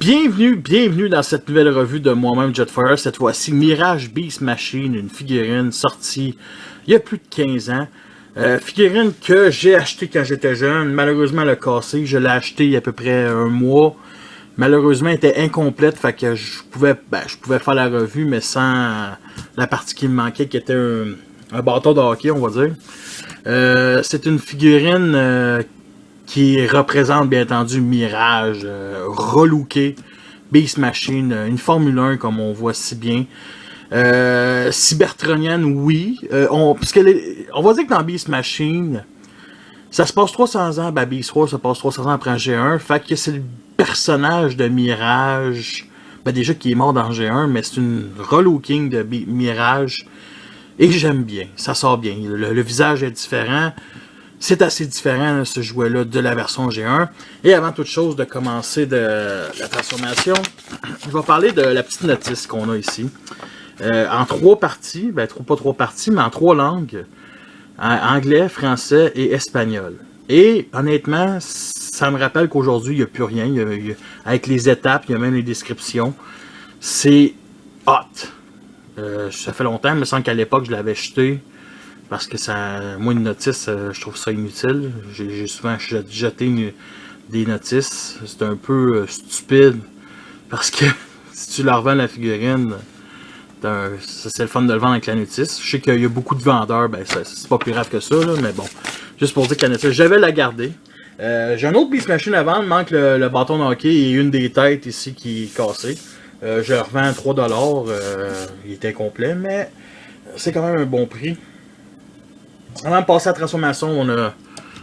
Bienvenue dans cette nouvelle revue de moi-même Jetfire. Cette fois-ci, Mirage Beast Machine, une figurine sortie il y a plus de 15 ans. Figurine que j'ai achetée quand j'étais jeune. Malheureusement, elle a cassé. Je l'ai achetée il y a à peu près un mois. Malheureusement, elle était incomplète. Fait que je pouvais faire la revue, mais sans la partie qui me manquait, qui était un bâton de hockey, on va dire. C'est une figurine qui représente bien entendu Mirage, relooké, Beast Machine, une Formule 1 comme on voit si bien. Cybertronienne, oui. On va dire que dans Beast Machine, ça se passe 300 ans, Beast Wars se passe 300 ans après un G1, fait que c'est le personnage de Mirage, déjà qui est mort dans G1, mais c'est une relooking de Mirage, et j'aime bien, ça sort bien, le visage est différent. C'est assez différent ce jouet-là de la version G1. Et avant toute chose de commencer de la transformation, je vais parler de la petite notice qu'on a ici. En 3 parties, pas 3 parties, mais en 3 langues. Anglais, français et espagnol. Et honnêtement, ça me rappelle qu'aujourd'hui, il n'y a plus rien. Avec les étapes, il y a même les descriptions. C'est hot. Ça fait longtemps, il me semble qu'à l'époque, je l'avais jeté. Parce que moi, une notice, je trouve ça inutile. J'ai souvent jeté des notices. C'est un peu stupide. Parce que si tu leur vends la figurine, c'est le fun de le vendre avec la notice. Je sais qu'il y a beaucoup de vendeurs, c'est pas plus grave que ça, là, mais bon. Juste pour dire que la notice, je vais la garder. J'ai un autre Beast Machine à vendre, il manque le bâton de hockey et une des têtes ici qui est cassée. Je le revends à 3$. Il est incomplet, mais c'est quand même un bon prix. Avant de passer à la transformation, on a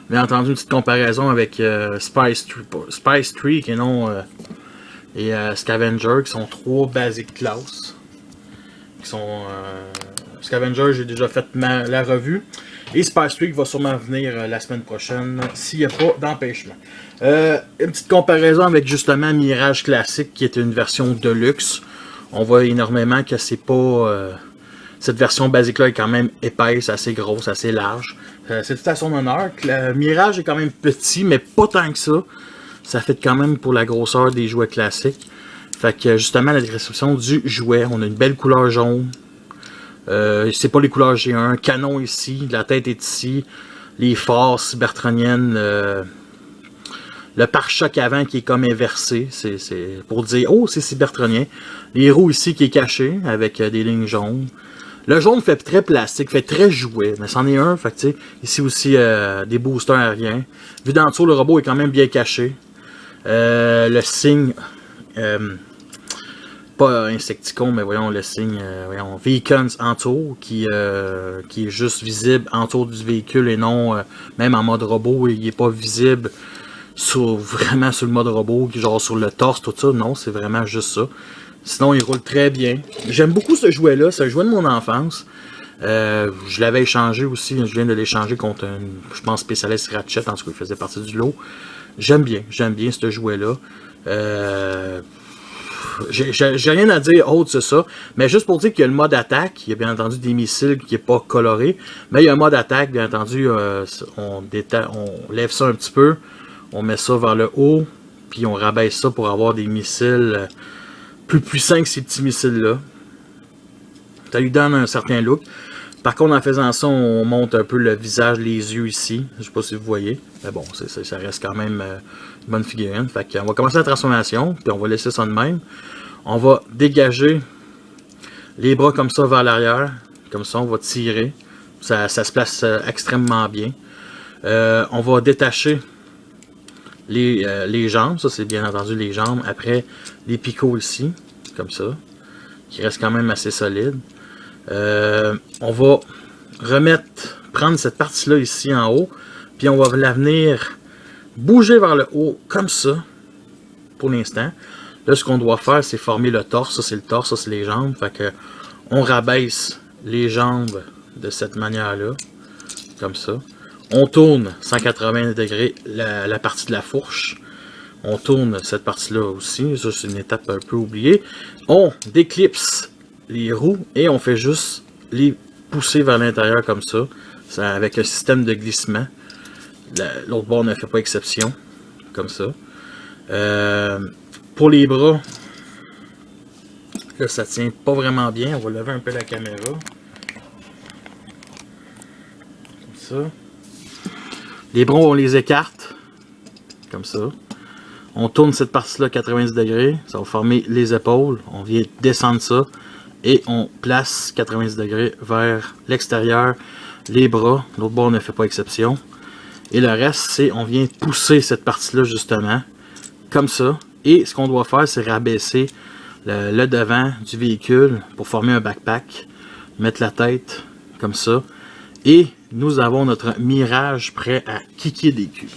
bien entendu une petite comparaison avec Spice Tree et Scavenger, qui sont 3 basic class. Scavenger, j'ai déjà fait la revue. Et Spice Tree va sûrement venir la semaine prochaine, s'il n'y a pas d'empêchement. Une petite comparaison avec justement Mirage Classique, qui est une version Deluxe. On voit énormément que c'est pas... cette version basique-là est quand même épaisse, assez grosse, assez large. C'est tout à son honneur. Le Mirage est quand même petit, mais pas tant que ça. Ça fait quand même pour la grosseur des jouets classiques. Fait que justement, la description du jouet, on a une belle couleur jaune. C'est pas les couleurs G1. Canon ici, la tête est ici. Les phares cybertroniennes. Le pare-choc avant qui est comme inversé. C'est pour dire, oh, c'est cybertronien. Les roues ici qui est caché avec des lignes jaunes. Le jaune fait très plastique, fait très jouet, mais c'en est un. Fait que, ici aussi, des boosters aériens. Vu d'en dessous, le robot est quand même bien caché. Le signe, pas Insecticon, mais voyons le signe, Vehicles Entour, qui est juste visible autour du véhicule et non, même en mode robot, il n'est pas visible vraiment sur le mode robot, genre sur le torse, tout ça. Non, c'est vraiment juste ça. Sinon, il roule très bien. J'aime beaucoup ce jouet-là. C'est un jouet de mon enfance. Je l'avais échangé aussi. Je viens de l'échanger contre je pense, spécialiste Ratchet. En tout cas, il faisait partie du lot. J'aime bien ce jouet-là. J'ai rien à dire autre de ça. Mais juste pour dire qu'il y a le mode attaque. Il y a bien entendu des missiles qui n'est pas coloré. Mais il y a un mode attaque. Bien entendu, on lève ça un petit peu. On met ça vers le haut. Puis on rabaisse ça pour avoir des missiles... plus puissant que ces petits missiles-là. Ça lui donne un certain look. Par contre, en faisant ça, on monte un peu le visage, les yeux ici. Je ne sais pas si vous voyez. Mais bon, ça reste quand même une bonne figurine. Fait qu'on va commencer la transformation, puis on va laisser ça de même. On va dégager les bras comme ça vers l'arrière. Comme ça, on va tirer. Ça se place extrêmement bien. On va détacher les jambes, ça c'est bien entendu les jambes, après les picots ici, comme ça, qui reste quand même assez solide. On va prendre cette partie-là ici en haut, puis on va la venir bouger vers le haut, comme ça, pour l'instant. Là, ce qu'on doit faire, c'est former le torse, ça c'est le torse, ça c'est les jambes, fait que on rabaisse les jambes de cette manière-là, comme ça. On tourne 180 degrés la partie de la fourche. On tourne cette partie-là aussi. Ça, c'est une étape un peu oubliée. On déclipse les roues et on fait juste les pousser vers l'intérieur comme ça. Avec un système de glissement. L'autre bord ne fait pas exception. Comme ça. Pour les bras, là ça tient pas vraiment bien. On va lever un peu la caméra. Comme ça. Les bras, on les écarte. Comme ça. On tourne cette partie-là 90 degrés. Ça va former les épaules. On vient descendre ça. Et on place 90 degrés vers l'extérieur. Les bras. L'autre bord ne fait pas exception. Et le reste, c'est on vient pousser cette partie-là justement. Comme ça. Et ce qu'on doit faire, c'est rabaisser le devant du véhicule pour former un backpack. Mettre la tête comme ça. Et nous avons notre Mirage prêt à kicker des culs.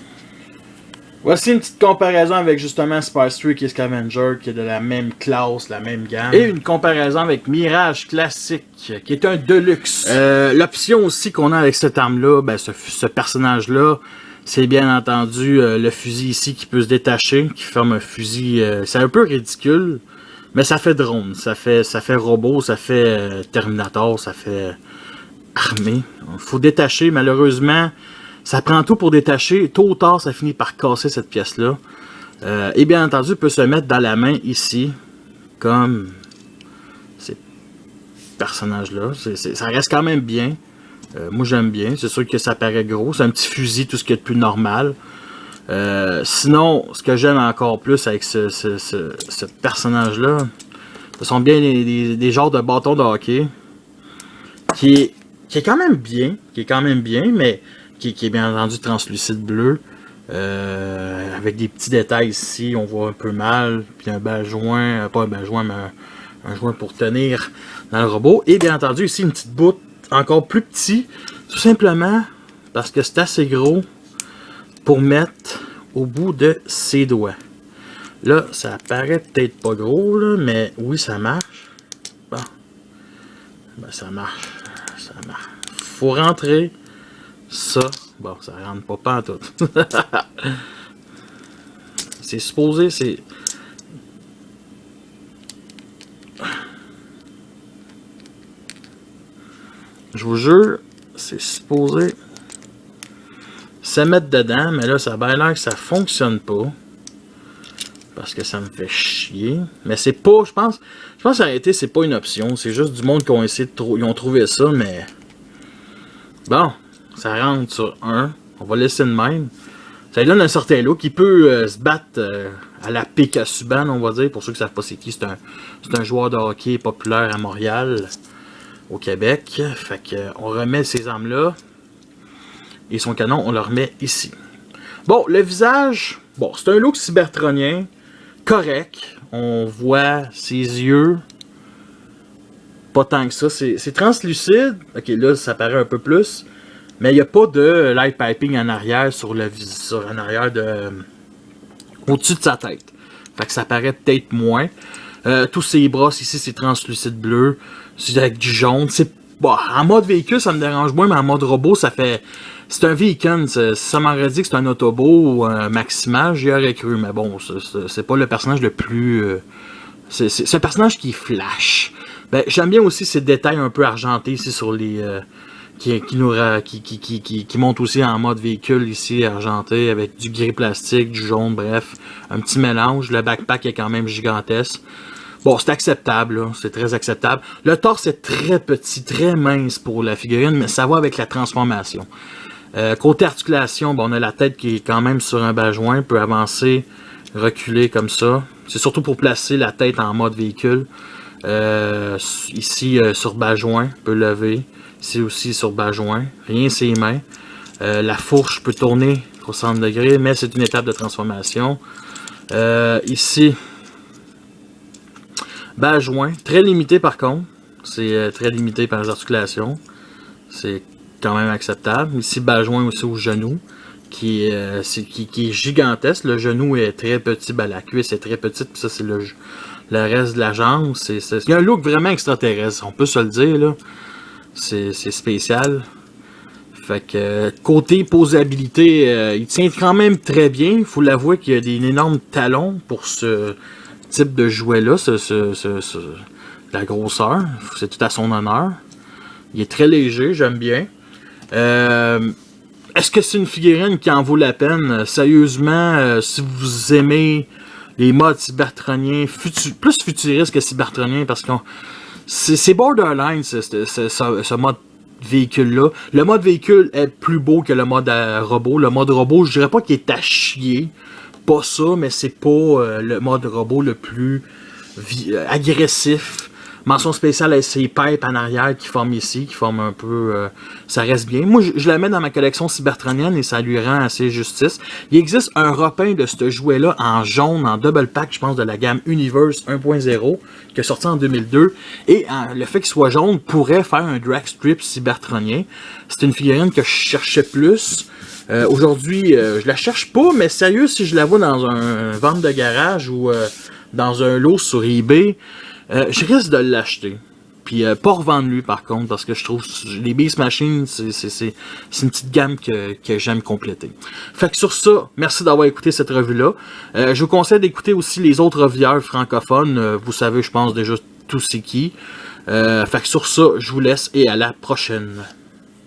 Voici une petite comparaison avec justement Spice 3 qui est Scavenger, qui est de la même classe, la même gamme. Et une comparaison avec Mirage classique, qui est un Deluxe. L'option aussi qu'on a avec cette arme-là, ben ce personnage-là, c'est bien entendu le fusil ici qui peut se détacher, qui forme un fusil... c'est un peu ridicule, mais ça fait drone, ça fait robot, ça fait Terminator, ça fait armée. Il faut détacher, malheureusement... Ça prend tout pour détacher. Tôt ou tard, ça finit par casser cette pièce-là. Et bien entendu, il peut se mettre dans la main ici. Comme ces personnages-là. Ça reste quand même bien. Moi, j'aime bien. C'est sûr que ça paraît gros. C'est un petit fusil, tout ce qui est de plus normal. Sinon, ce que j'aime encore plus avec ce personnage-là, ce sont bien des genres de bâtons de hockey. Qui est quand même bien. Mais... Qui est bien entendu translucide bleu, avec des petits détails ici, on voit un peu mal, puis un bas joint, pas un bas joint, mais un joint pour tenir dans le robot, et bien entendu ici une petite bout encore plus petit, tout simplement parce que c'est assez gros pour mettre au bout de ses doigts. Là, ça paraît peut-être pas gros, là, mais oui, ça marche. Bon, ben, ça marche. Faut rentrer ça, bon, ça rentre pas en tout. C'est supposé, c'est... Je vous jure, c'est supposé se mettre dedans, mais là, ça a bien l'air que ça fonctionne pas. Parce que ça me fait chier. Mais c'est pas, je pense arrêter, c'est pas une option. C'est juste du monde qui ont essayé de ils ont trouvé ça, mais... Bon. Ça rentre sur un. On va laisser de même. Ça lui donne un certain look. Il peut se battre à la P.K. Subban, on va dire. Pour ceux qui ne savent pas c'est qui, c'est un joueur de hockey populaire à Montréal, au Québec. Fait que on remet ces armes-là. Et son canon, on le remet ici. Bon, le visage, bon, c'est un look cybertronien. Correct. On voit ses yeux. Pas tant que ça. C'est translucide. Ok, là, ça paraît un peu plus. Mais il n'y a pas de light piping en arrière en arrière au-dessus de sa tête. Fait que ça paraît peut-être moins. Tous ses bras ici, c'est translucide bleu. C'est avec du jaune. Bon, en mode véhicule, ça me dérange moins, mais en mode robot, ça fait... C'est un véhicule. Si ça m'aurait dit que c'est un Autobot ou un Maxima, j'y aurais cru. Mais bon, c'est pas le personnage le plus... c'est un personnage qui flash. Ben, j'aime bien aussi ces détails un peu argentés ici sur les... qui monte aussi en mode véhicule ici, argenté, avec du gris plastique, du jaune, bref, un petit mélange. Le backpack est quand même gigantesque. Bon, c'est acceptable, c'est très acceptable. Le torse est très petit, très mince pour la figurine, mais ça va avec la transformation. Côté articulation, bon, on a la tête qui est quand même sur un bas joint, peut avancer, reculer comme ça. C'est surtout pour placer la tête en mode véhicule. Ici, sur bas joint, peut lever. Ici aussi sur bas joint, rien ses mains. La fourche peut tourner 60 degrés, mais c'est une étape de transformation. Ici, bas joint, très limité par contre. C'est très limité par les articulations. C'est quand même acceptable. Ici, bas joint aussi au genou, qui est gigantesque. Le genou est très petit, ben, la cuisse est très petite, puis ça c'est le reste de la jambe. Il y a un look vraiment extraterrestre, on peut se le dire là. C'est spécial. Fait que côté posabilité, il tient quand même très bien. Il faut l'avouer qu'il y a des énormes talons pour ce type de jouet-là, la grosseur. C'est tout à son honneur. Il est très léger, j'aime bien. Est-ce que c'est une figurine qui en vaut la peine? Sérieusement, si vous aimez les modes cybertroniens, plus futuristes que cybertroniens, parce que c'est borderline, ce mode véhicule-là. Le mode véhicule est plus beau que le mode robot. Le mode robot, je dirais pas qu'il est à chier. Pas ça, mais c'est pas le mode robot le plus agressif. Mention spéciale à ces pipes en arrière qui forment ici, qui forment un peu... ça reste bien. Moi, je la mets dans ma collection cybertronienne et ça lui rend assez justice. Il existe un repeint de ce jouet-là en jaune, en double pack, je pense, de la gamme Universe 1.0, qui est sorti en 2002. Et le fait qu'il soit jaune pourrait faire un drag strip cybertronien. C'est une figurine que je cherchais plus. Aujourd'hui, je la cherche pas, mais sérieux, si je la vois dans un vente de garage ou dans un lot sur eBay, je risque de l'acheter. Puis pas revendre lui par contre, parce que je trouve les Beast Machines, c'est une petite gamme que j'aime compléter. Fait que sur ça, merci d'avoir écouté cette revue-là. Je vous conseille d'écouter aussi les autres revueurs francophones. Vous savez, je pense déjà tout c'est qui. Fait que sur ça, je vous laisse et à la prochaine.